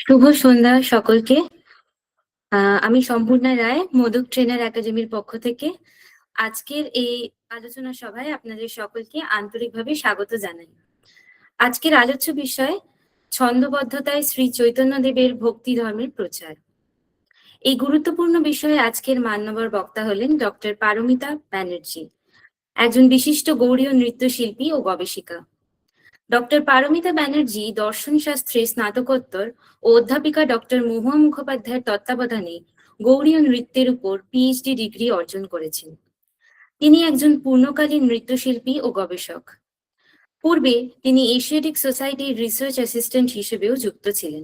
শুভ সন্ধ্যা সকলকে। আমি সম্পূর্ণা রায়, মোদক ট্রেনার একাডেমির পক্ষ থেকে আজকের এই আলোচনা সভায় আপনাদের সকলকে আন্তরিকভাবে স্বাগত জানাই। আজকের আলোচ্য বিষয় ছন্দবদ্ধতায় শ্রী চৈতন্যদেবের ভক্তি ধর্মের প্রচার। এই গুরুত্বপূর্ণ বিষয়ে আজকের মান্যবর বক্তা হলেন ডক্টর পারমিতা ব্যানার্জি, একজন বিশিষ্ট গৌড়ীয় নৃত্যশিল্পী ও গবেষিকা। ডক্টর পারমিতা ব্যানার্জি দর্শন শাস্ত্রে স্নাতকোত্তর ও অধ্যাপিকা ডক্টর মহুয়া মুখোপাধ্যায়ের তত্ত্বাবধানে গৌড়ীয় নৃত্যের উপর পিএইচডি ডিগ্রি অর্জন করেছেন। তিনি একজন পূর্ণকালীন নৃত্যশিল্পী ও গবেষক। পূর্বে তিনি এশিয়াটিক সোসাইটির রিসার্চ অ্যাসিস্ট্যান্ট হিসেবেও যুক্ত ছিলেন।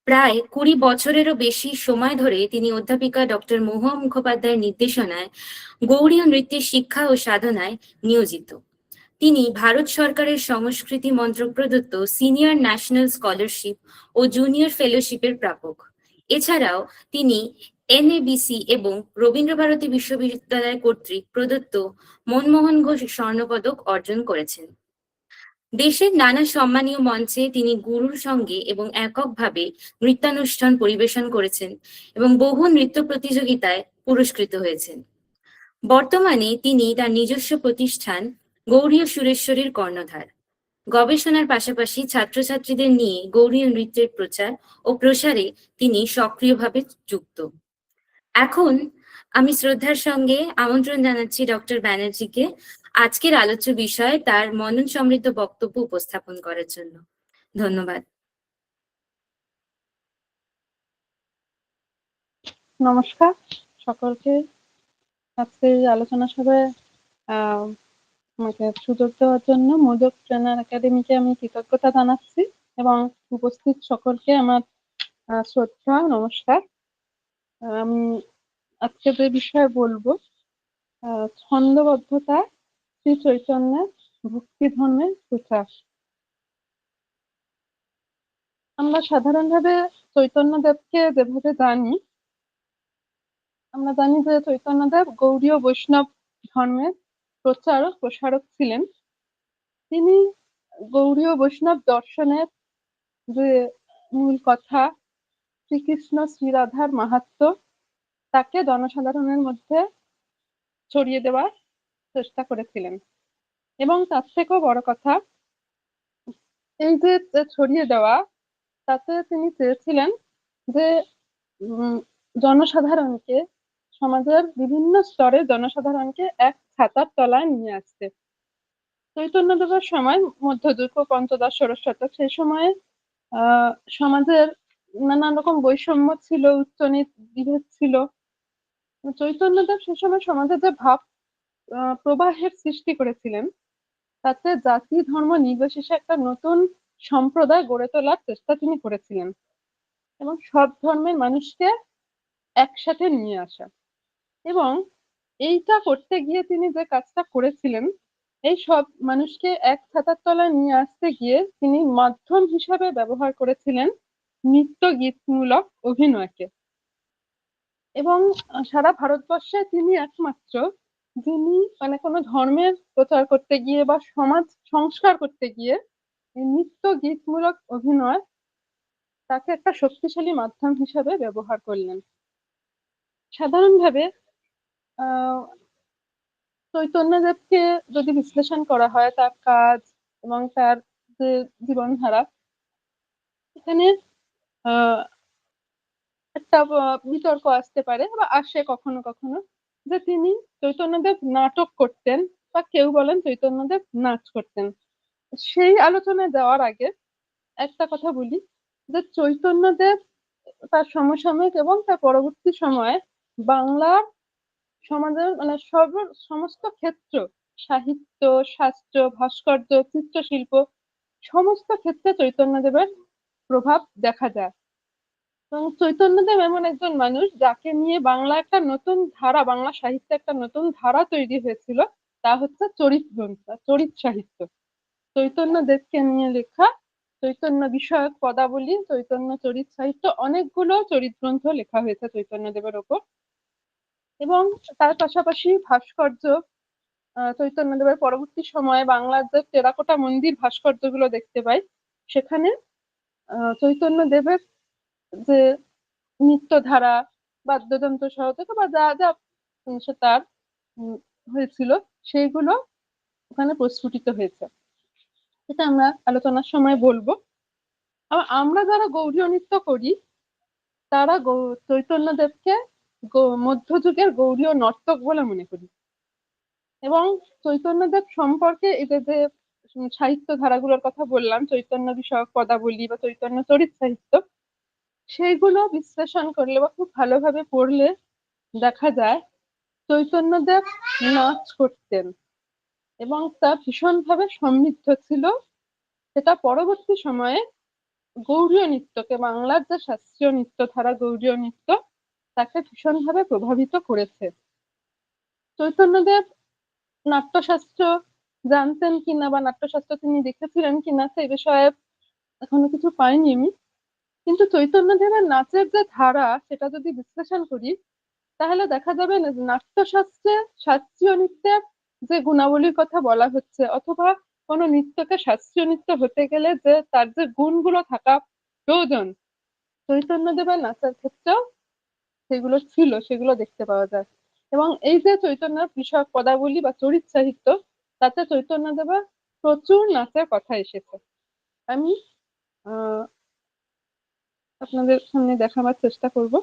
প্রায় 20 বছরেরও বেশি সময় ধরে তিনি অধ্যাপিকা ডক্টর মহুয়া মুখোপাধ্যায়ের নির্দেশনায় গৌড়ীয় নৃত্যের শিক্ষা ও সাধনায় নিয়োজিত। তিনি ভারত সরকারের সংস্কৃতি মন্ত্রক প্রদত্ত সিনিয়র ন্যাশনাল স্কলারশিপ ও জুনিয়র ফেলোশিপের প্রাপক। এছাড়াও তিনি এনএবিসি এবং রবীন্দ্রভারতী বিশ্ববিদ্যালয় কর্তৃক প্রদত্ত মনমোহন ঘোষ স্বর্ণপদক অর্জন করেছেন। দেশের নানা সম্মানীয় মঞ্চে তিনি গুরুর সঙ্গে এবং এককভাবে নৃত্যানুষ্ঠান পরিবেশন করেছেন এবং বহু নৃত্য প্রতিযোগিতায় পুরস্কৃত হয়েছেন। বর্তমানে তিনি তার নিজস্ব প্রতিষ্ঠান গৌড়ীয় সুরেশ্বরীর কর্ণধার। গবেষণার পাশাপাশি ছাত্রছাত্রীদের নিয়ে গৌড়ীয় নৃত্যের প্রচার ও প্রসারে তিনি সক্রিয়ভাবে যুক্ত। এখন আমি শ্রদ্ধার সঙ্গে আমন্ত্রণ জানাচ্ছি ডক্টর ব্যানার্জিকে আজকের আলোচ্য বিষয়ে তার মনন সমৃদ্ধ বক্তব্য উপস্থাপন করার জন্য। ধন্যবাদ। নমস্কার সকলকে। আজকে আলোচনা সভায় আমাকে সুযোগ দেওয়ার জন্য মোদক ট্রেনার একাডেমিকে আমি কৃতজ্ঞতা জানাচ্ছি এবং উপস্থিত সকলকে আমার শ্রদ্ধা নমস্কার। আমি আজকে যে বিষয়ে বলবো ছন্দবদ্ধতা শ্রী চৈতন্যের ভক্তি ধর্মের প্রচার। আমরা সাধারণভাবে চৈতন্যদেবকে যেভাবে জানি, আমরা জানি যে চৈতন্যদেব গৌড়ীয় বৈষ্ণব ধর্মের প্রচারক প্রসারক ছিলেন। তিনি গৌড়ীয় বৈষ্ণব দর্শনের যে মূল কথা শ্রীকৃষ্ণ শ্রীরাধার মাহাত্ম্য তাকে জনসাধারণের মধ্যে ছড়িয়ে দেওয়ার চেষ্টা করেছিলেন। এবং তার থেকেও বড় কথা, এই যে ছড়িয়ে দেওয়া, তাতে তিনি চেয়েছিলেন যে জনসাধারণকে, সমাজের বিভিন্ন স্তরের জনসাধারণকে এক ছাতার তলায় নিয়ে আসতে। চৈতন্যদেবের সময় মধ্যযুগ ও পঞ্চদশ ষোড়শ শতক, সেই সময়ে সমাজের নানান রকম বৈষম্য ছিল, উচ্চনীচ বিভেদ ছিল। চৈতন্যদেব সে সময় সমাজে যে ভাব প্রবাহের সৃষ্টি করেছিলেন, তাতে জাতি ধর্ম নির্বিশেষে একটা নতুন সম্প্রদায় গড়ে তোলার চেষ্টা তিনি করেছিলেন এবং সব ধর্মের মানুষকে একসাথে নিয়ে আসা। এবং এইটা করতে গিয়ে তিনি যে কাজটা করেছিলেন, এই সব মানুষকে এক ছাতার তলায় নিয়ে আসতে গিয়ে তিনি মাধ্যম হিসাবে ব্যবহার করেছিলেন নৃত্য গীতমূলক অভিনয়কে। এবং সারা ভারতবর্ষে তিনি একমাত্র যিনি মানে কোনো ধর্মের প্রচার করতে গিয়ে বা সমাজ সংস্কার করতে গিয়ে নৃত্য গীতমূলক অভিনয় তাকে একটা শক্তিশালী মাধ্যম হিসাবে ব্যবহার করলেন। সাধারণভাবে চৈতন্যদেবকে যদি বিশ্লেষণ করা হয়, তার কাজ এবং তার যে জীবনধারা, এখানে একটা বিতর্ক আসতে পারে বা আসে কখনো কখনো, যে তিনি চৈতন্যদেব নাটক করতেন বা কেউ বলেন চৈতন্যদেব নাচ করতেন। সেই আলোচনায় যাওয়ার আগে একটা কথা বলি, যে চৈতন্যদেব তার সমসাময়িক এবং তার পরবর্তী সময়ে বাংলার সমাজের মানে সমস্ত ক্ষেত্র, সাহিত্য, শাস্ত্র, ভাস্কর্য, চিত্রশিল্প, সমস্ত ক্ষেত্রে চৈতন্যদেবের প্রভাব দেখা যায়। এবং চৈতন্যদেব এমন একজন মানুষ যাকে নিয়ে বাংলা একটা নতুন ধারা, বাংলা সাহিত্যে একটা নতুন ধারা তৈরি হয়েছিল, তা হচ্ছে চরিত গ্রন্থ, চরিত সাহিত্য। চৈতন্যদেবকে নিয়ে লেখা চৈতন্য বিষয়ক পদাবলী, চৈতন্য চরিত সাহিত্য, অনেকগুলো চরিত গ্রন্থ লেখা হয়েছে চৈতন্যদেবের ওপর। এবং তার পাশাপাশি ভাস্কর্য, চৈতন্যদেবের পরবর্তী সময়ে বাংলার যে টেরাকোটা মন্দির ভাস্কর্য গুলো দেখতে পাই, সেখানে চৈতন্য দেবের যে নৃত্যধারা, বাদ্যযন্ত্র সহযোগে বা যা যা তার হয়েছিল সেইগুলো ওখানে প্রস্ফুটিত হয়েছে, সেটা আমরা আলোচনার সময় বলবো। আবার আমরা যারা গৌড়ীয় নৃত্য করি তারা চৈতন্যদেবকে মধ্যযুগের গৌড়ীয় নর্তক বলে মনে করি। এবং চৈতন্যদেব সম্পর্কে এই যে সাহিত্য ধারাগুলোর কথা বললাম, চৈতন্য বিষয়ক পদাবলী বা চৈতন্য চরিত সাহিত্য, সেইগুলো বিশ্লেষণ করলে বা খুব ভালোভাবে পড়লে দেখা যায় চৈতন্যদেব নাচ করতেন এবং তা ভীষণভাবে সমৃদ্ধ ছিল। সেটা পরবর্তী সময়ে গৌড়ীয় নৃত্যকে, বাংলার যে শাস্ত্রীয় নৃত্য ধারা গৌড়ীয় নৃত্য, তাকে ভীষণভাবে প্রভাবিত করেছে। চৈতন্যদেব নাট্যশাস্ত্র জানতেন কিনা বা নাট্যশাস্ত্র তিনি দেখেছিলেন কিনা সেই বিষয়ে এখনো কিছু পাইনি আমি, কিন্তু চৈতন্যদেবের নাচের যে ধারা সেটা যদি বিশ্লেষণ করি তাহলে দেখা যাবে নাট্যশাস্ত্রে শাস্ত্রীয় নৃত্যের যে গুণাবলীর কথা বলা হচ্ছে, অথবা কোনো নৃত্যকে শাস্ত্রীয় নৃত্য হতে গেলে যে তার যে গুণগুলো থাকা প্রয়োজন, চৈতন্যদেবের নাচের ক্ষেত্রেও সেগুলো ছিল, সেগুলো দেখতে পাওয়া যায়। এবং এই যে চৈতন্যের বিষয়ক পদাবলী বা চরিত সাহিত্য, তাতে চৈতন্যদেবের প্রচুর নাচের কথা এসেছে। আমি আপনাদের সামনে দেখাবার চেষ্টা করব।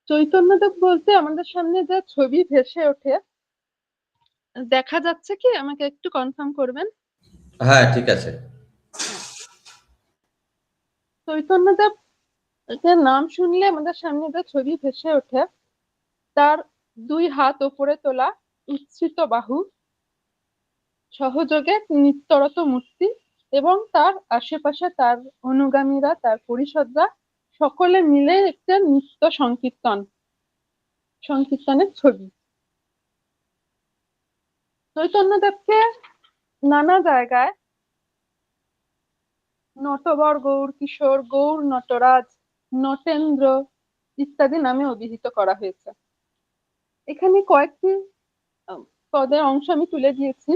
চৈতন্যদেব বলতে আমাদের সামনে যে ছবি ভেসে ওঠে, দেখা যাচ্ছে কি? আমাকে একটু কনফার্ম করবেন। হ্যাঁ, ঠিক আছে। হ্যাঁ, চৈতন্যদেব এর নাম শুনলে আমাদের সামনে যে ছবি ভেসে ওঠে, তার দুই হাত ওপরে তোলা, উচ্ছ্রিত বাহু, সহযোগে নৃত্যরত মূর্তি এবং তার আশেপাশে তার অনুগামীরা, তার পরিষদরা সকলে মিলে একটা নৃত্য সংকীর্তনের ছবি। চৈতন্যদেবকে নানা জায়গায় নটবর, গৌর কিশোর, গৌর নটরাজ, নটেন্দ্র ইত্যাদি নামে অভিহিত করা হয়েছে। এখানে কয়েকটি পদের অংশ আমি তুলে দিয়েছি।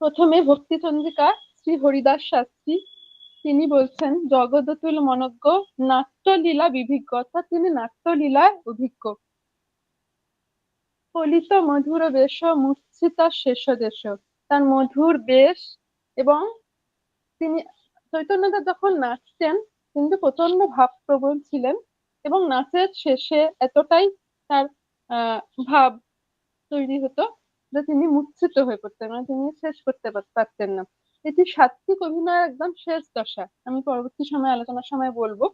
প্রথমে ভক্তিচন্দ্রিকা শ্রী হরিদাস শাস্ত্রী, তিনি বলছেন জগদতুল মনজ্ঞ নাট্যলীলা বিভিজ্ঞ, অর্থাৎ তিনি নাট্যলীলায় অভিজ্ঞ। কলিত মধুর বেশ মূর্ছিতা শেষ দেশ, তার মধুর বেশ এবং তিনি চৈতন্যদেব যখন নাচতেন কিন্তু প্রচন্ড ভাবপ্রবণ ছিলেন এবং নাচের শেষে এতটাই তার ভাব তৈরি হতো যে তিনি মূর্ছিত হয়ে পড়তেন, মানে তিনি শেষ করতে পারতেন না। এটি সাত্ত্বিক অভিনয়ের একদম শেষ দশা, আমি পরবর্তী সময় আলোচনার সময় বলবো।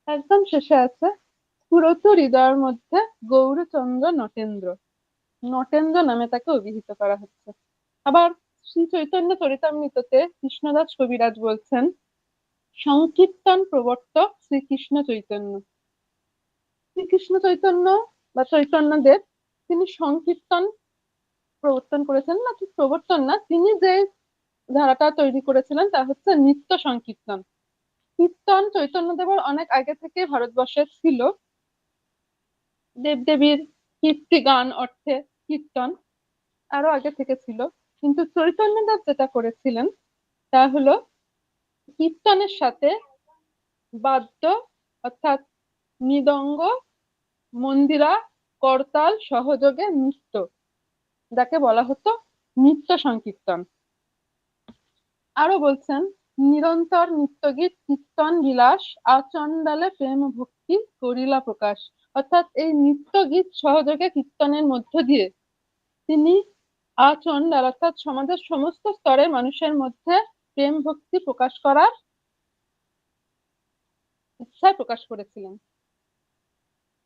একদম শেষে আছে পুরত হৃদয়ের মধ্যে গৌরচন্দ্র নটেন্দ্র, নটেন্দ্র নামে তাকে অভিহিত করা হচ্ছে। আবার শ্রী চৈতন্য চরিতামৃততে কৃষ্ণদাস কবিরাজ বলছেন সংকীর্তন প্রবর্তক শ্রীকৃষ্ণ চৈতন্য। শ্রীকৃষ্ণ চৈতন্য বা চৈতন্যদেব তিনি সংকীর্তন প্রবর্তন করেছেন, না ঠিক প্রবর্তন না, তিনি যে ধারাটা তৈরি করেছিলেন তা হচ্ছে নিত্য সংকীর্তন। কীর্তন চৈতন্যদেবের অনেক আগে থেকে ভারতবর্ষে ছিল, দেবদেবীর কীর্তি গান অর্থে কীর্তন আরো আগে থেকে ছিল, কিন্তু চৈতন্যদেব যেটা করেছিলেন তা হলো কীর্তনের সাথে বাদ্য অর্থাৎ মৃদঙ্গ, মন্দিরা, করতাল সহযোগে নৃত্য, যাকে বলা হতো নৃত্য সংকীর্তন। আরো বলছেন নিরন্তর নৃত্যগীত কীর্তন বিলাস আচণ্ডালে প্রেম ভক্তি করিলা প্রকাশ, অর্থাৎ এই নৃত্যগীত সহযোগে কীর্তনের মধ্য দিয়ে তিনি আচণ্ডাল অর্থাৎ সমাজের সমস্ত স্তরের মানুষের মধ্যে প্রেম ভক্তি প্রকাশ করার ইচ্ছা প্রকাশ করেছিলেন।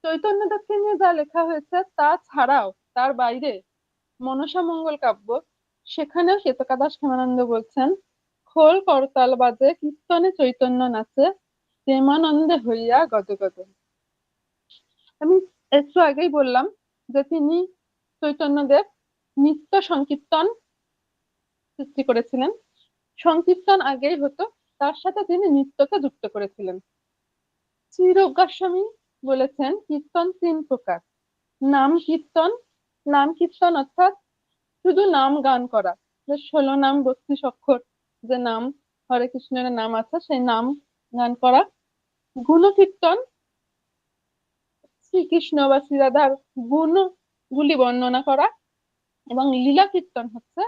চৈতন্যদেবকে নিয়ে যা লেখা হয়েছে তা ছাড়াও তার বাইরে মনসা মঙ্গল কাব্য, সেখানেও কেতকাদাস ক্ষেমানন্দ বলছেন খোল করতাল বাজে কীর্তনে চৈতন্য নাচে প্রেমানন্দে হইয়া গদ গদ। আমি একটু আগেই বললাম যে তিনি চৈতন্যদেব নিত্য সংকীর্তন সৃষ্টি করেছিলেন। সংকীর্তন আগেই হতো, তার সাথে তিনি নৃত্যকে যুক্ত করেছিলেন। শ্রী গোস্বামী বলেছেন কীর্তন 3 প্রকার। নাম কীর্তন অর্থাৎ শুধু নাম গান করা, যে 16 নাম 32 অক্ষর যে নাম হরে কৃষ্ণের নাম আছে সেই নাম গান করা। গুণকীর্তন শ্রীকৃষ্ণ বা শ্রীরাধার গুণগুলি বর্ণনা করা। এবং লীলা কীর্তন হচ্ছে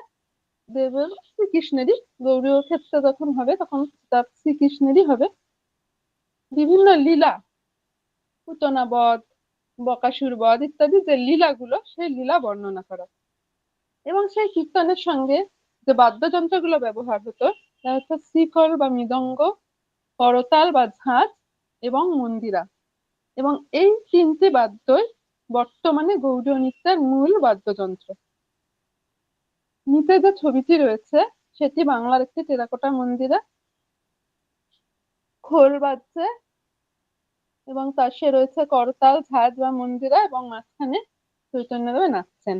দেবের শ্রীকৃষ্ণেরই, গৌরীয় ক্ষেত্রে যখন হবে তখন তা শ্রীকৃষ্ণেরই হবে। বিভিন্ন লীলা, পুতনা বধ, বকাসুর বধ ইত্যাদি যে লীলাগুলো সেই লীলা বর্ণনা করা। এবং সেই কীর্তনের সঙ্গে যে বাদ্যযন্ত্রগুলো ব্যবহার হতো তা হচ্ছে শিখর বা মৃদঙ্গ, করতাল বা ঝাঁঝ এবং মন্দিরা। এবং এই 3টি বাদ্যই বর্তমানে গৌড়ীয় নৃত্যের মূল বাদ্যযন্ত্র। নিচে যে ছবিটি রয়েছে সেটি বাংলার একটি টেরাকোটা মন্দিরে খোল বাজছে এবং পাশে রয়েছে করতাল, ঝাঁঝ বা মন্দিরা এবং মাঝখানে চৈতন্যদেব নাচছেন।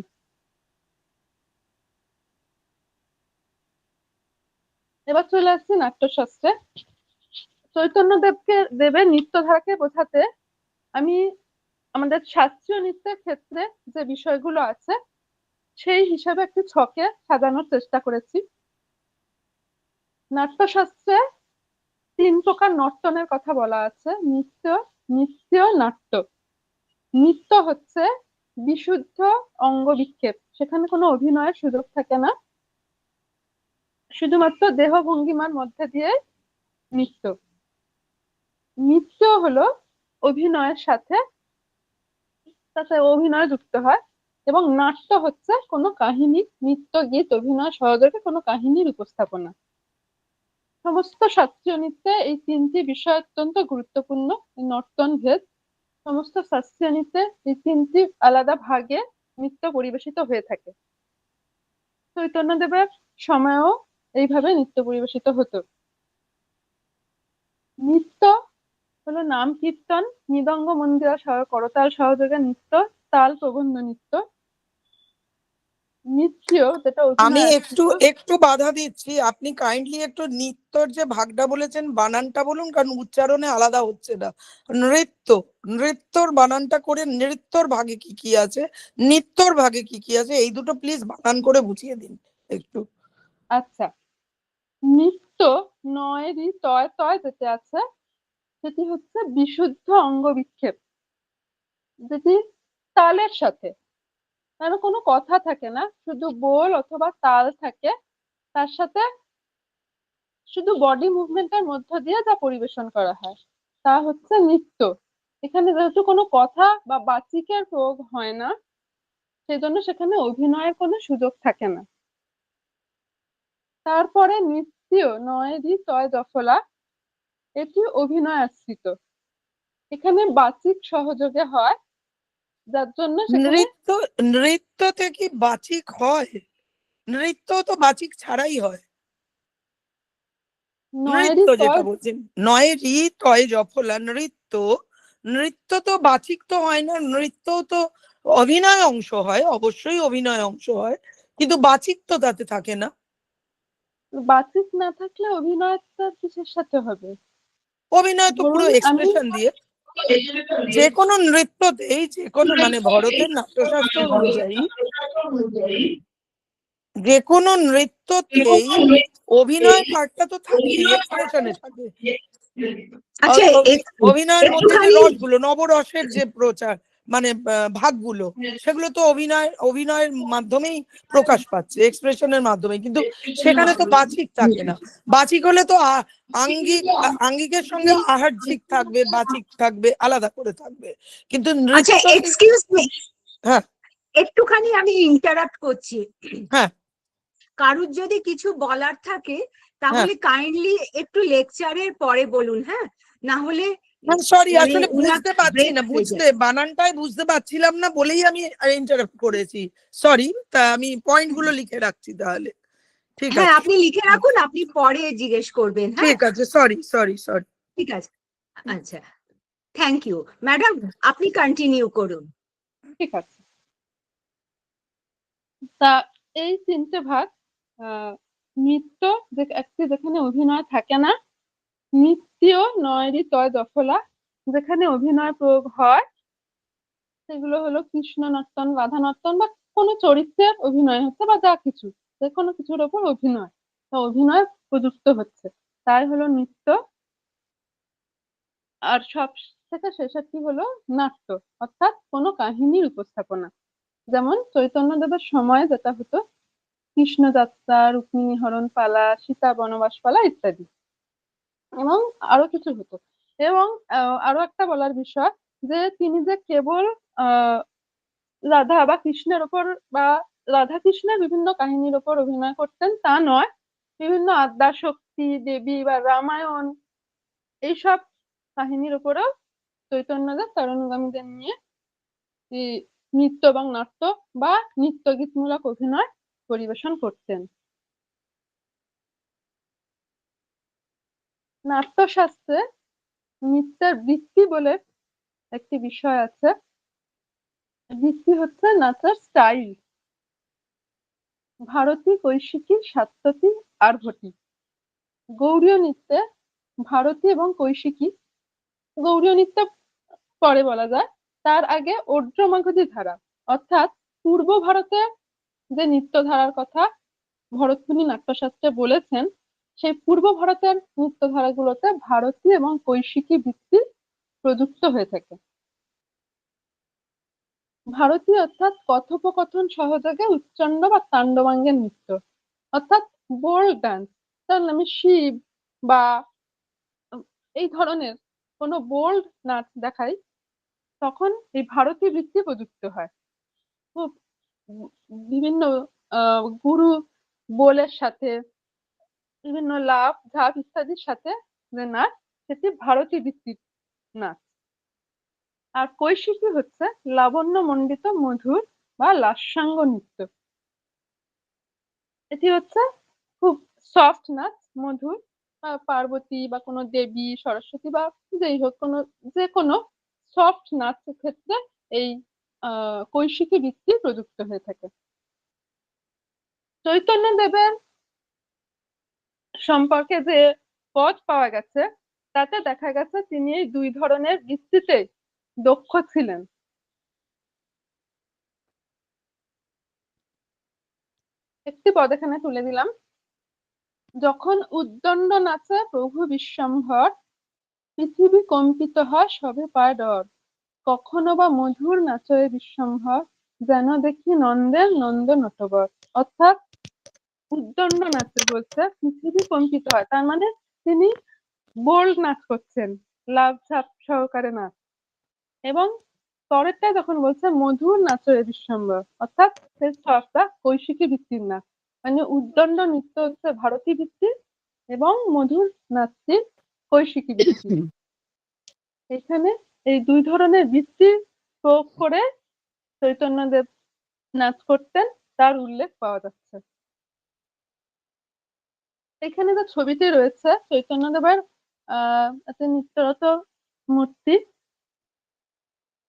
এবার চলে আসছি নাট্যশাস্ত্রে। দেবের নৃত্যধারাকে বোঝাতে আমি আমাদের শাস্ত্রীয় নৃত্যের ক্ষেত্রে যে বিষয়গুলো আছে সেই হিসাবে একটি ছকে সাজানোর চেষ্টা করেছি। নাট্যশাস্ত্রে 3 প্রকার নর্তনের কথা বলা আছে: নৃত্য, নৃত্য, নাট্য। নৃত্য হচ্ছে বিশুদ্ধ অঙ্গ বিক্ষেপ, সেখানে কোনো অভিনয়ের সুযোগ থাকে না, শুধুমাত্র দেহ ভঙ্গিমার মধ্যে দিয়ে নৃত্য। নৃত্য হলো অভিনয়ের সাথে অভিনয় যুক্ত হয়। এবং নাট্য হচ্ছে কোনো কাহিনী, নৃত্য, গীত, অভিনয় সহযোগে কোনো কাহিনীর উপস্থাপনা। সমস্ত শাস্ত্রীয় নৃত্যে এই 3টি বিষয় অত্যন্ত গুরুত্বপূর্ণ। নর্তন ভেদ সমস্ত শাস্ত্রীয় নৃত্যে এই 3টি আলাদা ভাগে নৃত্য পরিবেশিত হয়ে থাকে। চৈতন্যদেবের সময়ও এইভাবে নৃত্য পরিবেশিত হতো। নৃত্য হলো নাম কীর্তন, মৃদঙ্গ, মন্দিরা, করতাল সহযোগে নৃত্য, তাল প্রবন্ধ নৃত্য। নৃত্য যেটা আমি অভিনয় একটু বাধা দিচ্ছি, আপনি কাইন্ডলি একটু নৃত্যর যে ভাগটা বলেছেন বানানটা বলুন, কারণ উচ্চারণে আলাদা হচ্ছে না। নৃত্যর বানানটা করে নৃত্যর ভাগে কি কি আছে, নৃত্যর ভাগে কি কি আছে, এই দুটো প্লিজ বানান করে বুঝিয়ে দিন একটু। আচ্ছা, নৃত্য নয় রি তয় তয় যেতে আছে সেটি হচ্ছে বিশুদ্ধ অঙ্গ বিক্ষেপ, যেটি তালের সাথে, কারণ কোনো কথা থাকে না, শুধু বোল অথবা তাল থাকে, তার সাথে শুধু বডি মুভমেন্টের মধ্য দিয়ে যা পরিবেশন করা হয় তা হচ্ছে নৃত্য। এখানে যেহেতু কোনো কথা বা বাচিকের প্রয়োগ হয় না, সেজন্য সেখানে অভিনয়ের কোনো সুযোগ থাকে না। তারপরে নৃত্য নয় রি তয় জফলা, এটি অভিনয় আশ্রিত, এখানে বাচিক সহযোগে হয়, যার জন্য সেখানে নৃত্যতে কি বাচিক হয়? নৃত্য তো বাচিক ছাড়াই হয়। নৃত্য যেটা বলছেন নয় রি তয় জফলা, নৃত্য তো বাচিক তো হয় না, নৃত্য তো অভিনয় অংশ হয়, অবশ্যই অভিনয় অংশ হয়, কিন্তু বাচিক তো তাতে থাকে না। বাচিক না থাকলে অভিনয়টা কিসের সাথে হবে? অভিনয় তো পুরো ধরুন আমি এক্সপ্রেশন দিয়ে, যে কোনো নৃত্যতেই, যে কোনো মানে ভারতের নাট্যশাস্ত্র অনুযায়ী যে কোনো নৃত্যতেই অভিনয় পার্টটা তো থাকেই, এক্সপ্রেশনে থাকে। আচ্ছা অভিনয়ের মধ্যে যে একটুখানি রসগুলো, নবরসের যে প্রচার মানে ভাগগুলো, সেগুলো তো অভিনয়ের মাধ্যমেই প্রকাশ পাচ্ছে, এক্সপ্রেশনের মাধ্যমে, কিন্তু সেখানে তো বাচিক থাকে না। বাচিক হলে তো আঙ্গিকের সঙ্গে আহার্যিক থাকবে, বাচিক থাকবে, আলাদা করে থাকবে, কিন্তু আচ্ছা নৃত্য। এক্সকিউজ মি, হ্যাঁ একটুখানি আমি ইন্টারাপ্ট করছি। হ্যাঁ কারুর যদি কিছু বলার থাকে হ্যাঁ তাহলে কাইন্ডলি একটু লেকচারের পরে বলুন, হ্যাঁ, না হলে সরি, মানে আসলে বুঝতে পারছি না, break বানানটাই বুঝতে পারছিলাম না বলেই আমি ইন্টারাপ্ট করেছি, সরি। তা আমি পয়েন্ট গুলো লিখে রাখছি তাহলে। ঠিক হ্যাঁ আছে, আপনি লিখে রাখুন, আপনি পরে জিজ্ঞেস করবেন। হ্যাঁ ঠিক আছে, সরি সরি সরি। ঠিক আছে, আচ্ছা থ্যাংক ইউ ম্যাডাম, আপনি কন্টিনিউ করুন। ঠিক আছে। তা এই 3টে ভাগ নৃত্য একটি যেখানে অভিনয় থাকে না, নৃত্য নয়রি তয় দফলা যেখানে অভিনয় প্রয়োগ হয়, সেগুলো হলো কৃষ্ণ নর্তন, রাধা নর্তন বা কোনো চরিত্রের অভিনয় হচ্ছে বা যা কিছু, যে কোনো কিছুর ওপর অভিনয়, তো অভিনয় প্রযুক্ত হচ্ছে, তাই হলো নৃত্য। আর সব থেকে শেষেরটি হলো নাট্য, অর্থাৎ কোনো কাহিনীর উপস্থাপনা। যেমন চৈতন্যদেবের সময় যেটা হতো কৃষ্ণ যাত্রা, রুক্মিণী হরণ পালা, সীতা বনবাস পালা ইত্যাদি, এবং আরো কিছু হতো। এবং আরো একটা বলার বিষয় যে তিনি যে কেবল আহ রাধা বা কৃষ্ণের ওপর বা রাধা কৃষ্ণের বিভিন্ন কাহিনীর ওপর অভিনয় করতেন তা নয়, বিভিন্ন আদ্যা শক্তি দেবী বা রামায়ণ এইসব কাহিনীর উপরেও চৈতন্যদেব তার অনুগামীদের নিয়ে এই নৃত্য এবং নাট্য বা নৃত্য গীতমূলক অভিনয় পরিবেশন করতেন। নাট্যশাস্ত্রে নৃত্যের বৃত্তি বলে একটি বিষয় আছে। বৃত্তি হচ্ছে নাচের স্টাইল। ভারতী, কৈশিকী, সাত্যকী, আরভটী। গৌড়ীয় নৃত্যে ভারতী এবং কৈশিকী, গৌড়ীয় নৃত্য পরে বলা যায়, তার আগে ওড্রমাগধী ধারা, অর্থাৎ পূর্ব ভারতে যে নৃত্য ধারার কথা ভরতমুনি নাট্যশাস্ত্রে বলেছেন, সেই পূর্ব ভারতের নৃত্য ধারাগুলোতে ভারতী এবং কৈশিকী বৃত্তি প্রযুক্ত হয়ে থাকে। ভারতী অর্থাৎ কথোপকথন সহযোগে উচ্চণ্ড বা তাণ্ডবাঙ্গের নৃত্য, অর্থাৎ বোল্ড ডান্স। তাহলে আমি শিব বা এই ধরনের কোনো বোল্ড নাচ দেখাই, তখন এই ভারতী বৃত্তি প্রযুক্ত হয়। খুব বিভিন্ন গুরু বোলের সাথে, বিভিন্ন লাফ ঝাঁপ ইত্যাদির সাথে যে নাচ, সেটি ভারতী বৃত্তির নাচ। আর কৈশিকী হচ্ছে লাবণ্য মণ্ডিত মধুর বা লাস্যাঙ্গ নৃত্য। এটি হচ্ছে খুব সফট নাচ, মধুর, পার্বতী বা কোনো দেবী সরস্বতী বা যেই হোক কোনো যে কোনো সফট নাচের ক্ষেত্রে এই কৈশিকী বৃত্তি প্রযুক্ত হয়ে থাকে। চৈতন্য দেবের সম্পর্কে যে পদ পাওয়া গেছে তাতে দেখা গেছে তিনি এই দুই ধরনের বৃত্তিতে দক্ষ ছিলেন। একটি পদ এখানে তুলে দিলাম। যখন উদ্দণ্ড নাচে প্রভু বিশ্বম্ভর, পৃথিবী কম্পিত হয় সবে পায় ডর, কখনো বা মধুর নাচয়ে বিশ্বম্ভর, যেন দেখি নন্দের নন্দ নটবর। অর্থাৎ উদ্দণ্ড নাচে বলছে পৃথিবী কম্পিত হয়, তার মানে তিনি বোল্ড নাচ করছেন, লাভ ঝাপ সহকারে নাচ। এবং পরেরটা যখন বলছে মধুর নাচয়ে বিশ্বম্ভর, অর্থাৎ কৈশিকী বৃত্তির নাচ, মানে উদ্দণ্ড নৃত্য হচ্ছে ভারতী বৃত্তি এবং মধুর নাচটি কৈশিকী বৃত্তি। এখানে এই দুই ধরনের বৃত্তি প্রয়োগ করে চৈতন্যদেব নাচ করতেন, তার উল্লেখ পাওয়া যাচ্ছে। এখানে যে ছবিটি রয়েছে চৈতন্যদেবের একটা নৃত্যরত মূর্তি,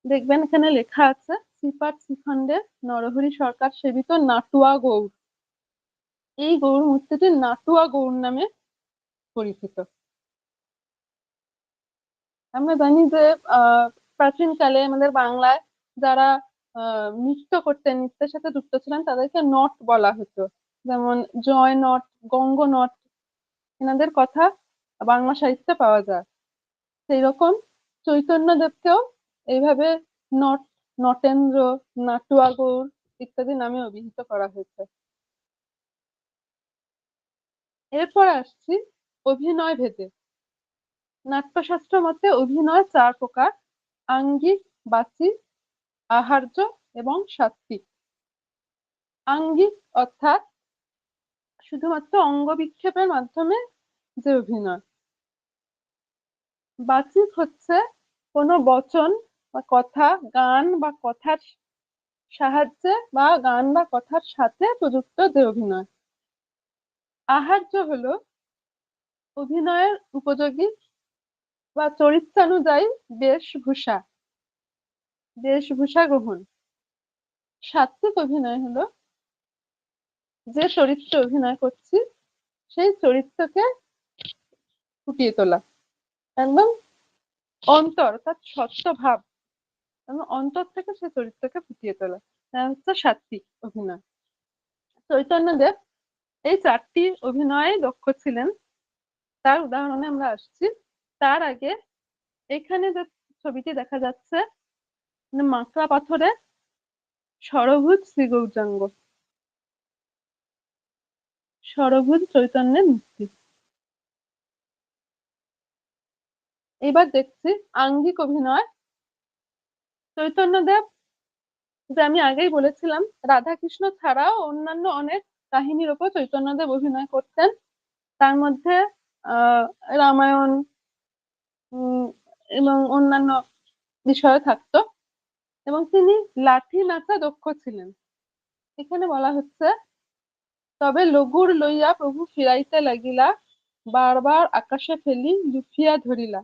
দেখবেন এখানে লেখা আছে শ্রীপাদ শ্রীখণ্ডের নরহরি সরকার সেবিত নাটুয়া গৌর। এই গৌর মূর্তিটি নাটুয়া গৌর নামে পরিচিত। আমরা জানি যে প্রাচীনকালে আমাদের বাংলায় যারা নৃত্য করতেন, নৃত্যের সাথে যুক্ত ছিলেন, তাদেরকে নট বলা হতো। যেমন জয় নট, গঙ্গ নট, এনাদের কথা বাংলা সাহিত্যে পাওয়া যায়। সেই রকম চৈতন্যদেবকেও এইভাবে নট, নটেন্দ্র, নাটুয়া গৌর ইত্যাদি নামে অভিহিত করা হয়েছে। এরপর আসছি অভিনয় ভেদে। নাট্যশাস্ত্র মতে অভিনয় 4 প্রকার: আঙ্গিক, বাচিক, আহার্য এবং সাত্ত্বিক। আঙ্গিক অর্থাৎ শুধুমাত্র অঙ্গ বিক্ষেপের মাধ্যমে যে অভিনয়। বাচিক হচ্ছে কোনো বচন বা কথা, গান বা কথার সাহায্যে বা গান বা কথার সাথে প্রযুক্ত যে অভিনয়। আহার্য হলো অভিনয়ের উপযোগী বা চরিত্রানুযায়ী বেশভূষা, বেশভূষা গ্রহণ। সাত্ত্বিক অভিনয় হলো যে চরিত্রে অভিনয় করছি সেই চরিত্রকে ফুটিয়ে তোলা, একদম অন্তর অর্থাৎ সত্য ভাব এবং অন্তর থেকে সেই চরিত্রকে ফুটিয়ে তোলা, হচ্ছে সাত্বিক অভিনয়। চৈতন্যদেব এই 4টি অভিনয়ে দক্ষ ছিলেন। তার উদাহরণে আমরা আসছি। তার আগে এখানে যে ছবিটি দেখা যাচ্ছে মাকড়া পাথরে ষড়ভুজ শ্রী গৌরাঙ্গ, ষড়ভুজ চৈতন্যের মূর্তি। এবার দেখছি আঙ্গিক অভিনয়। চৈতন্যদেব, যে আমি আগেই বলেছিলাম, রাধাকৃষ্ণ ছাড়াও অন্যান্য অনেক কাহিনীর উপর চৈতন্যদেব অভিনয় করতেন। তার মধ্যে রামায়ণ এবং অন্যান্য বিষয় থাকতো, এবং তিনি লাঠি নাচা দক্ষ ছিলেন। এখানে বলা হচ্ছে, তবে লঘুর লইয়া প্রভু ফিরাইতে লাগিলা, বারবার আকাশে ফেলি লুফিয়া ধরিলা,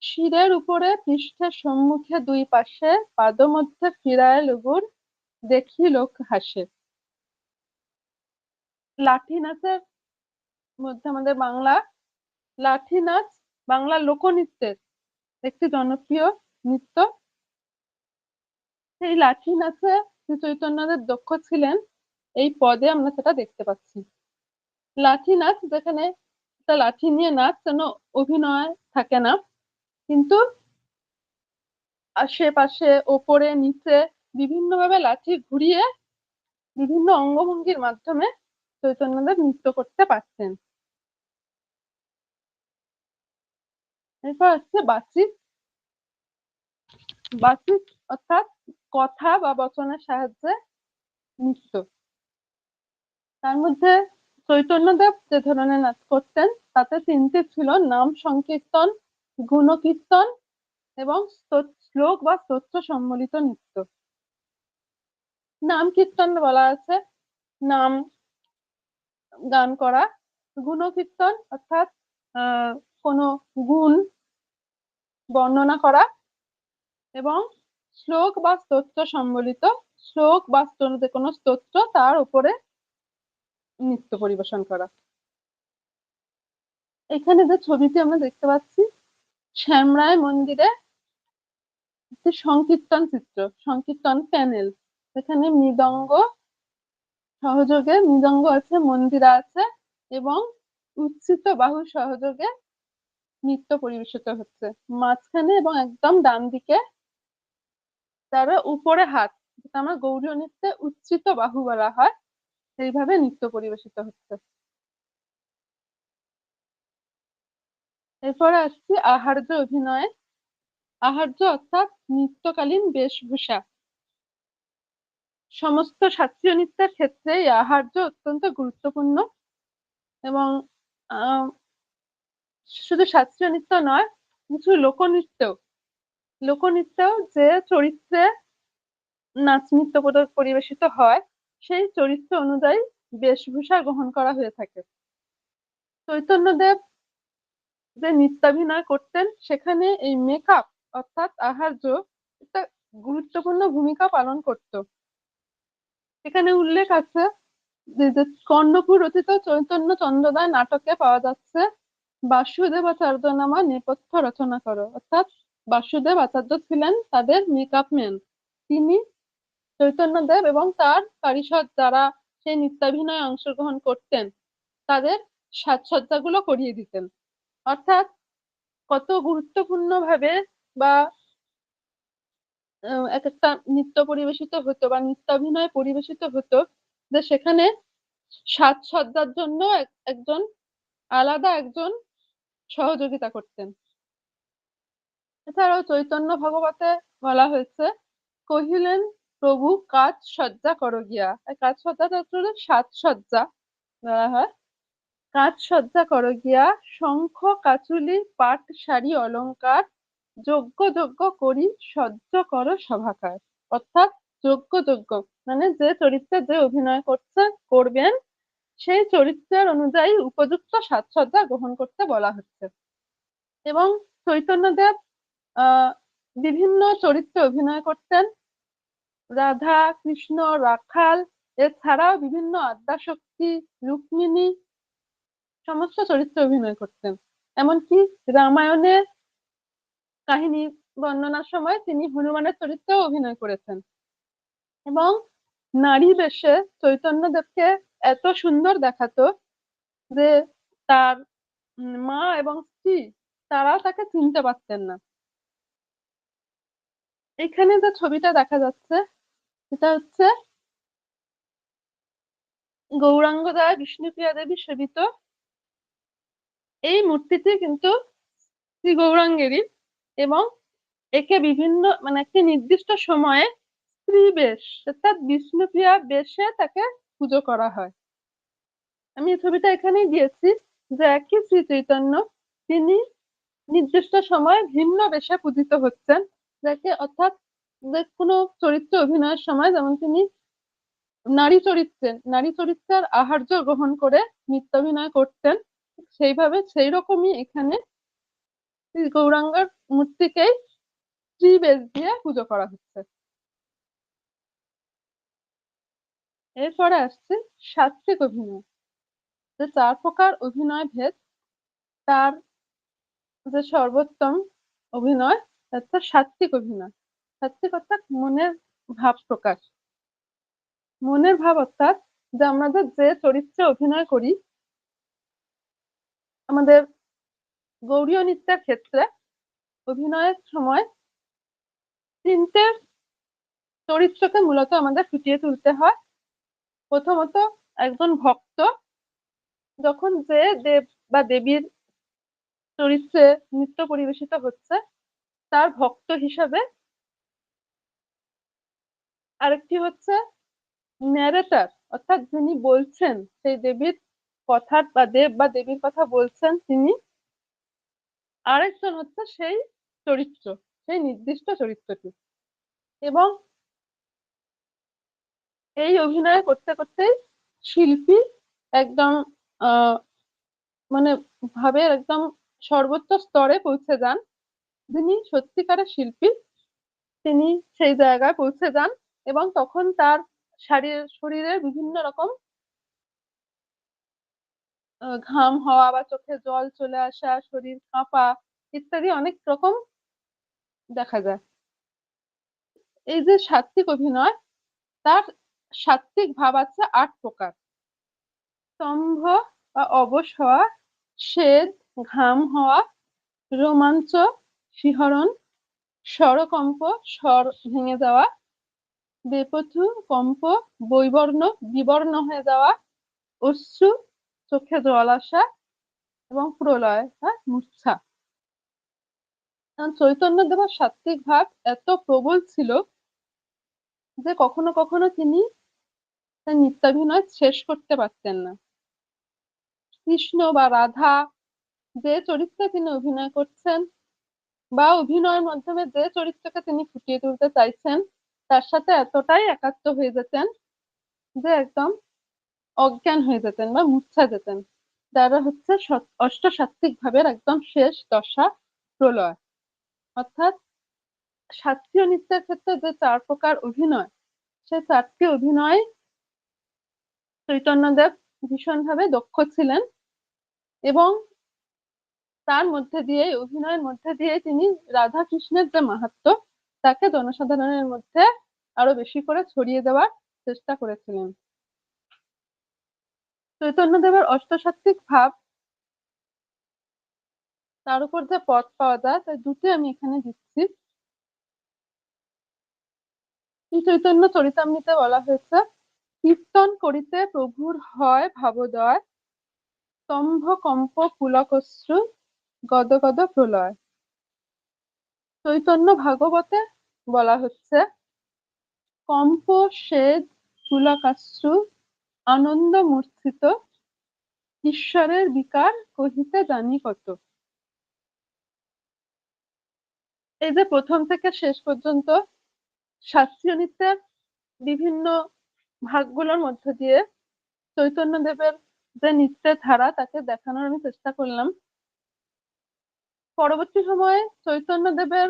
শিরের উপরে পৃষ্ঠের সম্মুখে দুই পাশে, পাদ মধ্যে ফিরায় লঘুর, দেখি লোক হাসে। লাঠি নাচের মধ্যে আমাদের বাংলা লাঠি নাচ বাংলা লোকনৃত্যের একটি জনপ্রিয় নৃত্য। সেই লাঠি নাচে শ্রী চৈতন্যদেব দক্ষ ছিলেন, এই পদে আমরা সেটা দেখতে পাচ্ছি। লাঠি নাচ, যেখানে একটা লাঠি নিয়ে নাচ, যেন অভিনয় থাকে না, কিন্তু আশেপাশে ওপরে নিচে বিভিন্নভাবে লাঠি ঘুরিয়ে বিভিন্ন অঙ্গভঙ্গির মাধ্যমে চৈতন্যদেব নৃত্য করতে পারতেন। এরপর হচ্ছে বাচিক। বাচিক অর্থাৎ কথা বা বচনের সাহায্যে নৃত্য। তার মধ্যে চৈতন্যদেব যে ধরনের নাচ করতেন তাতে 3টি ছিল: নাম সংকীর্তন, গুণকীর্তন এবং শ্লোক বা স্তোত্র সম্বলিত নৃত্য। নাম কীর্তন বলা আছে নাম গান করা, গুণকীর্তন অর্থাৎ কোনো গুণ বর্ণনা করা, এবং শ্লোক বা স্তোত্র সম্বলিত, শ্লোক বা যে কোনো স্তোত্র তার উপরে নৃত্য পরিবেশন করা। এখানে যে ছবিটি আমরা দেখতে পাচ্ছি, শ্যামরায় মন্দিরে একটি সংকীর্তন চিত্র, সংকীর্তন প্যানেল। এখানে মৃদঙ্গ সহযোগে, মৃদঙ্গ আছে, মন্দিরা আছে, এবং উচ্চিত বাহু সহযোগে নৃত্য পরিবেশিত হচ্ছে। মাঝখানে এবং একদম ডান দিকে তার উপরে হাত, যেটা আমরা গৌড়ীয় নৃত্যে উচ্চিত বাহু বলা হয়, সেইভাবে নৃত্য পরিবেশিত হচ্ছে। এরপরে আসছি আহার্য অভিনয়ে। আহার্য অর্থাৎ নৃত্যকালীন বেশভূষা। সমস্ত শাস্ত্রীয় নৃত্যের ক্ষেত্রে এই আহার্য অত্যন্ত গুরুত্বপূর্ণ, এবং শুধু শাস্ত্রীয় নৃত্য নয়, কিছু লোকনৃত্যও যে চরিত্রে নাচ নৃত্য পরিবেশিত হয় সেই চরিত্র অনুযায়ী বেশভূষা গ্রহণ করা হয়ে থাকে। চৈতন্যদেব যে নৃত্যাভিনয় করতেন সেখানে এই মেকআপ অর্থাৎ আহার্য একটা গুরুত্বপূর্ণ ভূমিকা পালন করত। এখানে উল্লেখ আছে যে কর্ণপুর রচিত চৈতন্য চন্দ্রোদয় নাটকে পাওয়া যাচ্ছে, বাসুদেবাচার্য নামা নেপথ্য রচনা করো, অর্থাৎ বাসুদেব আচার্য ছিলেন তাদের মেকআপ ম্যান। তিনি চৈতন্যদেব এবং তার পারিষদ যারা সেই নৃত্যাভিনয়ে অংশগ্রহণ করতেন তাদের সাজসজ্জাগুলো করিয়ে দিতেন। অর্থাৎ কত গুরুত্বপূর্ণ ভাবে বা এক একটা নৃত্য পরিবেশিত হতো বা নৃত্যাভিনয় পরিবেশিত হতো, যে সেখানে সাজসজ্জার জন্য একজন আলাদা একজন সহযোগিতা করতেন। এছাড়াও চৈতন্য ভগবতে বলা হয়েছে, কহিলেন প্রভু কাজ সজ্জা করো গিয়া। কাজ সজ্জাটা হচ্ছে সাজসজ্জা বলা হয়। কাজ সজ্জা করো গিয়া, শঙ্খ কাচুলি পাট শাড়ি অলংকার, যজ্ঞ যজ্ঞ করি সহ্য করো সভাকার। অর্থাৎ যজ্ঞ মানে যে চরিত্রে যে অভিনয় করবেন সেই চরিত্রের অনুযায়ী উপযুক্ত সাজসজ্জা গ্রহণ করতে বলা হচ্ছে। এবং চৈতন্যদেব বিভিন্ন চরিত্রে অভিনয় করতেন, রাধা কৃষ্ণ, রাখাল, এছাড়াও বিভিন্ন আদ্যাশক্তি, রুক্মিণী সমস্ত চরিত্রে অভিনয় করতেন। এমনকি রামায়ণের কাহিনী বর্ণনার সময় তিনি হনুমানের চরিত্রেও অভিনয় করেছেন। এবং নারী বেশে চৈতন্যদেবকে এত সুন্দর দেখাতো যে তার মা এবং স্ত্রী তারাও তাকে চিনতে পারতেন না। এখানে যে ছবিটা দেখা যাচ্ছে সেটা হচ্ছে গৌরাঙ্গ দ্বারা বিষ্ণুপ্রিয়া দেবী সেবিত। এই মূর্তিটি কিন্তু শ্রী গৌরাঙ্গেরই এবং একে বিভিন্ন মানে একটি নির্দিষ্ট সময়ে স্ত্রী বেশ অর্থাৎ বিষ্ণুপ্রিয়া বেশে তাকে পুজো করা হয়। আমি এই ছবিটা এখানেই দিয়েছি যে একই শ্রী চৈতন্য তিনি নির্দিষ্ট সময়ে ভিন্ন বেশে পূজিত হচ্ছেন, যাকে অর্থাৎ যে কোনো চরিত্রে অভিনয়ের সময় যেমন তিনি নারী চরিত্রের আহার্য গ্রহণ করে নৃত্যাভিনয় করতেন, সেইভাবে সেই রকমই এখানে শ্রী গৌরাঙ্গের মূর্তিকেই স্ত্রী বেশ দিয়ে পুজো করা হচ্ছে। এরপরে আসছে সাত্ত্বিক অভিনয়। যে 4 প্রকার অভিনয় ভেদ, তার যে সর্বোত্তম অভিনয় হচ্ছে সাত্ত্বিক অভিনয়। সাত্ত্বিক অর্থাৎ মনের ভাব প্রকাশ। মনের ভাব অর্থাৎ যে আমাদের যে চরিত্রে অভিনয় করি, আমাদের গৌড়ীয় নৃত্যের ক্ষেত্রে অভিনয়ের সময় 3টে চরিত্রকে মূলত আমাদের ফুটিয়ে তুলতে হয়। প্রথমত একজন ভক্ত, যখন যে দেব বা দেবীর চরিত্রে নৃত্য পরিবেশিত হচ্ছে তার ভক্ত হিসাবে। আরেকটি হচ্ছে ন্যারেটর, অর্থাৎ যিনি বলছেন সেই দেবীর কথা বা দেব বা দেবীর কথা বলছেন তিনি। আরেকজন হচ্ছে সেই চরিত্র, সেই নির্দিষ্ট চরিত্রটি। এবং এই অভিনয় করতে করতেই শিল্পী একদম মানে ভাবের একদম সর্বোচ্চ স্তরে পৌঁছে যান। যিনি সত্যিকারের শিল্পী তিনি সেই জায়গায় পৌঁছে যান এবং তখন তার শরীরের বিভিন্ন রকম ঘাম হওয়া বা চোখে জল চলে আসা, শরীর কাঁপা ইত্যাদি অনেক রকম দেখা যায়। এই যে সাত্ত্বিক অভিনয়, তার সাত্ত্বিক ভাব আছে 8 প্রকার। স্তম্ভ বা অবশ হওয়া, স্বেদ, ঘাম হওয়া, রোমাঞ্চ, শিহরণ, স্বরকম্প, স্বর ভেঙে যাওয়া, বেপথু, কম্প, বিবর্ণ হয়ে যাওয়া, অশ্রু, চোখে জল আসা এবং প্রলয় বা মূর্ছা। চৈতন্য দেবের সাত্ত্বিক ভাব এত প্রবল ছিল যে কখনো কখনো তিনি তার নৃত্যাভিনয় শেষ করতে পারতেন না। কৃষ্ণ বা রাধা যে চরিত্রে তিনি অভিনয় করছেন বা অভিনয়ের মাধ্যমে যে চরিত্রকে তিনি ফুটিয়ে তুলতে চাইছেন তার সাথে এতটাই একাত্ম হয়ে যেতেন যে একদম অজ্ঞান হয়ে যেতেন বা মূর্ছা যেতেন। যারা হচ্ছে অষ্টসাত্ত্বিক ভাবের একদম শেষ দশা প্রলয়। অর্থাৎ শাস্ত্রীয় নৃত্যের ক্ষেত্রে যে 4 প্রকার অভিনয়, সে 4টি অভিনয় চৈতন্যদেব ভীষণভাবে দক্ষ ছিলেন এবং তার মধ্যে দিয়ে অভিনয়ের মধ্যে দিয়ে তিনি রাধা কৃষ্ণের যে মাহাত্ম্য তাকে জনসাধারণের মধ্যে আরো বেশি করে ছড়িয়ে দেওয়ার চেষ্টা করেছিলেন। চৈতন্যদেবের অষ্টসাত্ত্বিক ভাব, তার উপর যে পদ পাওয়া যায় তার দুটি আমি এখানে দিচ্ছি। চৈতন্য চরিতামৃতে বলা হয়েছে, কীর্তন করিতে প্রভুর হয় ভাবোদয়, স্তম্ভ কম্প পুলকশ্রু, গদ গদ প্রলয়। চৈতন্য ভাগবতে বলা হচ্ছে, কম্প স্বেদ পুলকাশ্রু, আনন্দ মূর্ছিত, ঈশ্বরের বিকার কহিতে জানি কত। এই যে প্রথম থেকে শেষ পর্যন্ত শাস্ত্রীয় নৃত্যের বিভিন্ন ভাগগুলোর মধ্য দিয়ে চৈতন্যদেবের যে নৃত্যের ধারা তাকে দেখানোর আমি চেষ্টা করলাম। পরবর্তী সময়ে চৈতন্যদেবের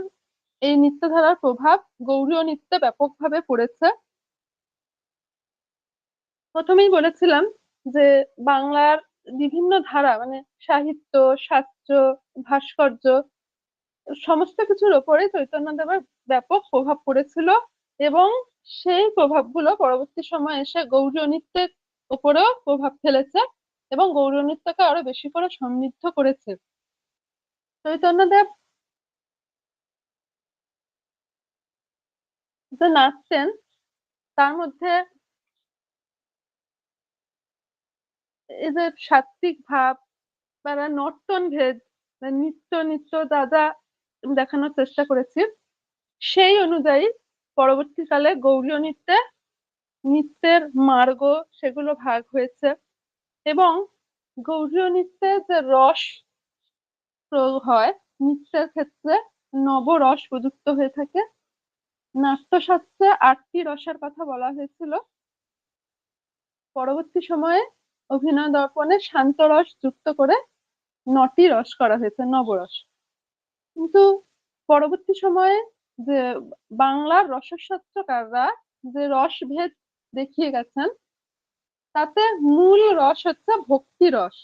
এই নৃত্যধারার প্রভাব গৌড়ীয় নৃত্যে ব্যাপকভাবে পড়েছে। প্রথমেই বলেছিলাম যে বাংলার বিভিন্ন ধারা মানে সাহিত্য, শাস্ত্র, ভাস্কর্য সমস্ত কিছুর ওপরে চৈতন্যদেবের ব্যাপক প্রভাব পড়েছিল এবং সেই প্রভাবগুলো পরবর্তী সময়ে এসে গৌড়ীয় নৃত্যের উপরেও প্রভাব ফেলেছে এবং গৌড়ীয় নৃত্যকে আরো বেশি করে সমৃদ্ধ করেছে। চৈতন্যদেব যে নাচতেন তার মধ্যে এই যে সাত্বিক ভাব বা নর্তন ভেদ বা নৃত্য যা যা দেখানোর চেষ্টা করেছি সেই অনুযায়ী পরবর্তীকালে গৌড়ীয় নৃত্যের মার্গ সেগুলো ভাগ হয়েছে এবং গৌড়ীয় নৃত্যে যে রস প্রয়োগ হয় নৃত্যের ক্ষেত্রে নবরস প্রযুক্ত হয়ে থাকে। নাট্যশাস্ত্রে 8টি রসের কথা বলা হয়েছিল, পরবর্তী সময়ে অভিনয় দর্পণে শান্ত রস যুক্ত করে 9টি রস করা হয়েছে, নবরস। কিন্তু পরবর্তী সময়ে যে বাংলার রসশাস্ত্রকাররা যে রসভেদ দেখিয়ে গেছেন তাতে মূল রস হচ্ছে ভক্তি রস,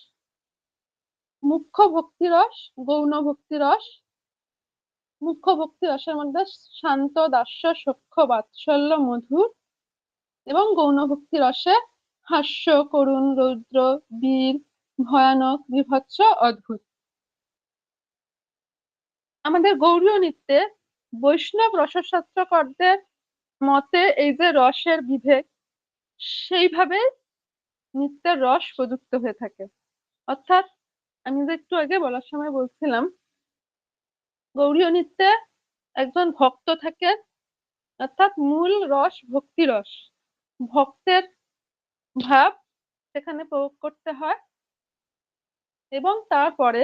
মুখ্য ভক্তি রস, গৌণ ভক্তি রস। মুখ্য ভক্তি রসের মধ্যে শান্ত, দাস্য, সখ্য, বাৎসল্য, মধুর এবং গৌণ ভক্তি রসে হাস্য, করুণ, রৌদ্র, বীর, ভয়ানক, বিভৎস, অদ্ভুত। আমাদের গৌড়ীয় নৃত্যে বৈষ্ণব রসশাস্ত্রকরদের মতে এই যে রসের বিভেদ সেইভাবে নৃত্যের রস প্রযুক্ত হয়ে থাকে। অর্থাৎ আমি যে একটু আগে বলার সময় বলছিলাম গৌড়ীয় নৃত্যে একজন ভক্ত থাকে, অর্থাৎ মূল রস ভক্তি রস, ভক্তের ভাব সেখানে প্রয়োগ করতে হয় এবং তারপরে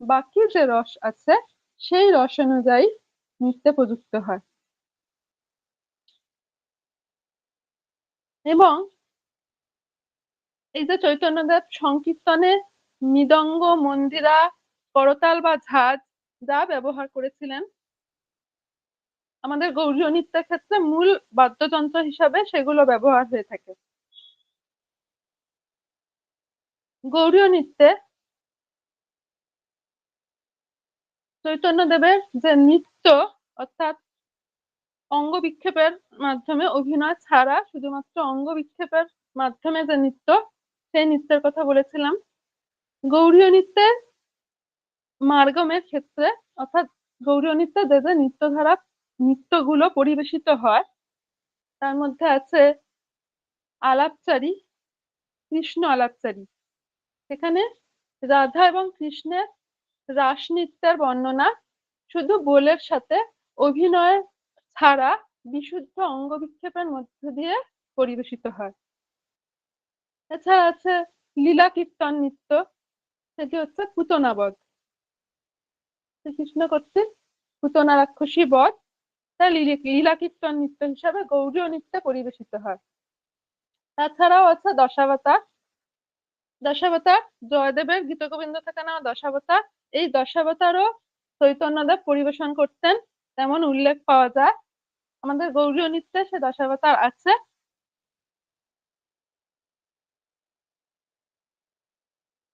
বাকি যে রস আছে সেই রস অনুযায়ী নৃত্যে প্রযুক্ত হয়। এবং এই যে চৈতন্যদেব সংকীর্তনে মৃদঙ্গ, মন্দিরা, করতাল বা ঝাঁজ যা ব্যবহার করেছিলেন আমাদের গৌড়ীয় নৃত্যের ক্ষেত্রে মূল বাদ্যযন্ত্র হিসাবে সেগুলো ব্যবহার হয়ে থাকে। গৌড়ীয় নৃত্যে চৈতন্যদেবের যে নৃত্য অর্থাৎ অঙ্গ বিক্ষেপের মাধ্যমে অভিনয় ছাড়া শুধুমাত্র অঙ্গ বিক্ষেপের মাধ্যমে যে নৃত্য সেই নৃত্যের কথা বলেছিলাম। গৌড়ীয় নৃত্যের মার্গমের ক্ষেত্রে অর্থাৎ গৌড়ীয় নৃত্যে যে যে নৃত্যগুলো পরিবেশিত হয় তার মধ্যে আছে আলাপচারী, কৃষ্ণ আলাপচারী। সেখানে রাধা এবং কৃষ্ণের রাস নৃত্যের বর্ণনা শুধু বোলের সাথে অভিনয় ছাড়া বিশুদ্ধ অঙ্গ বিক্ষেপের মধ্য দিয়ে পরিবেশিত হয়। এছাড়া আছে লীলা কীর্তন নৃত্য, সেটি হচ্ছে পুতনা বধ। শ্রীকৃষ্ণ কর্তৃক পুতনা রাক্ষসী বধ তা লীলা কীর্তন নৃত্য হিসাবে গৌড়ীয় নৃত্যে পরিবেশিত হয়। তাছাড়াও আছে দশাবতার। দশাবতার জয়দেবের গীতগোবিন্দ থেকে নেওয়া দশাবতার। এই দশাবতারও চৈতন্যদেব পরিবেশন করতেন তেমন উল্লেখ পাওয়া যায়। আমাদের গৌড়ীয় নৃত্যে সে দশাবতার আছে।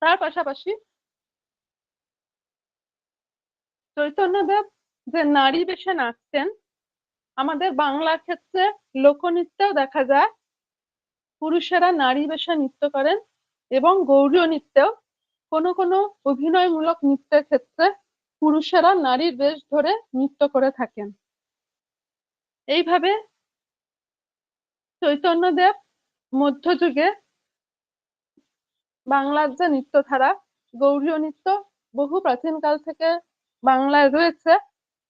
তার পাশাপাশি চৈতন্যদেব যে নারী বেশে নাচতেন আমাদের বাংলার ক্ষেত্রে লোকনৃত্যেও দেখা যায় পুরুষেরা নারী বেশে নৃত্য করেন এবং গৌড়ীয় নৃত্যেও কোনো কোনো অভিনয়মূলক নৃত্যের ক্ষেত্রে পুরুষেরা নারীর বেশ ধরে নৃত্য করে থাকেন। এইভাবে চৈতন্যদেব মধ্যযুগে বাংলার যে নৃত্যধারা গৌড়ীয় নৃত্য বহু প্রাচীনকাল থেকে বাংলায় রয়েছে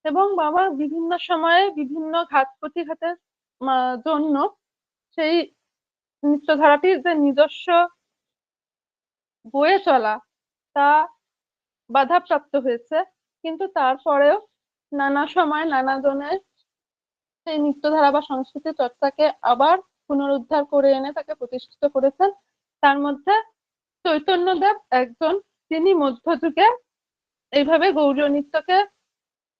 এবং বাবা বিভিন্ন সময়ে বিভিন্ন ঘাত প্রতিঘাতের জন্য সেই নৃত্যধারাটির যে নিজস্ব বয়ে চলা তা বাধাপ্রাপ্ত হয়েছে, কিন্তু তারপরেও নানা সময় নানা জনের সেই নৃত্যধারা বা সংস্কৃতি চর্চাকে আবার পুনরুদ্ধার করে এনে তাকে প্রতিষ্ঠিত করেছেন। তার মধ্যে চৈতন্যদেব একজন, তিনি মধ্যযুগে এইভাবে গৌড়ীয় নৃত্যকে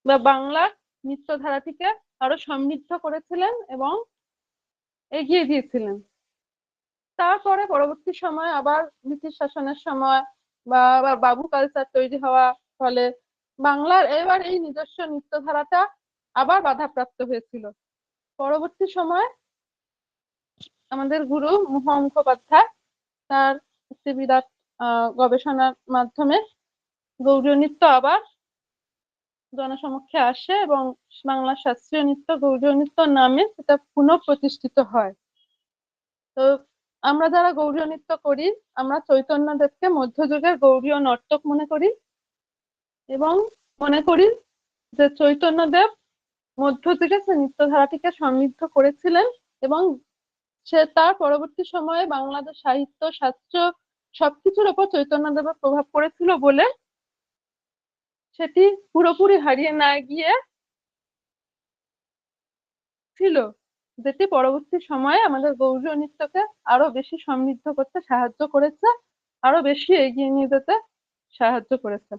বা বাংলার নৃত্যধারাটিকে আরো সমৃদ্ধ করেছিলেন এবং এগিয়ে দিয়েছিলেন। তারপরে পরবর্তী সময় আবার ব্রিটিশ শাসনের সময় বা আবার বাবু কালচার তৈরি হওয়া ফলে বাংলার এবার এই নিজস্ব নৃত্যধারাটা আবার বাধাপ্রাপ্ত হয়েছিল। পরবর্তী সময় আমাদের গুরু মহা মুখোপাধ্যায় তার একটি বিরাট গবেষণার মাধ্যমে গৌড়ীয় নৃত্য আবার জনসমক্ষে আসে এবং বাংলা শাস্ত্রীয় নৃত্য গৌড়ীয় নৃত্য নামে সেটা পুনঃপ্রতিষ্ঠিত হয়। তো আমরা যারা গৌড়ীয় নৃত্য করি আমরা চৈতন্যদেবকে মধ্যযুগের গৌড়ীয় নর্তক মনে করি এবং মনে করি যে চৈতন্যদেব মধ্যযুগে সে নৃত্যধারাটিকে সমৃদ্ধ করেছিলেন এবং সে তার পরবর্তী সময়ে বাংলাদেশ সাহিত্য শাস্ত্র সবকিছুর উপর চৈতন্যদেবের প্রভাব পড়েছিল বলে সেটি পুরোপুরি হারিয়ে না গিয়ে ছিল, যেটি পরবর্তী সময়ে আমাদের গৌড়ীয় নৃত্যকে আরো বেশি সমৃদ্ধ করতে সাহায্য করেছে, আরো বেশি এগিয়ে নিয়ে যেতে সাহায্য করেছে।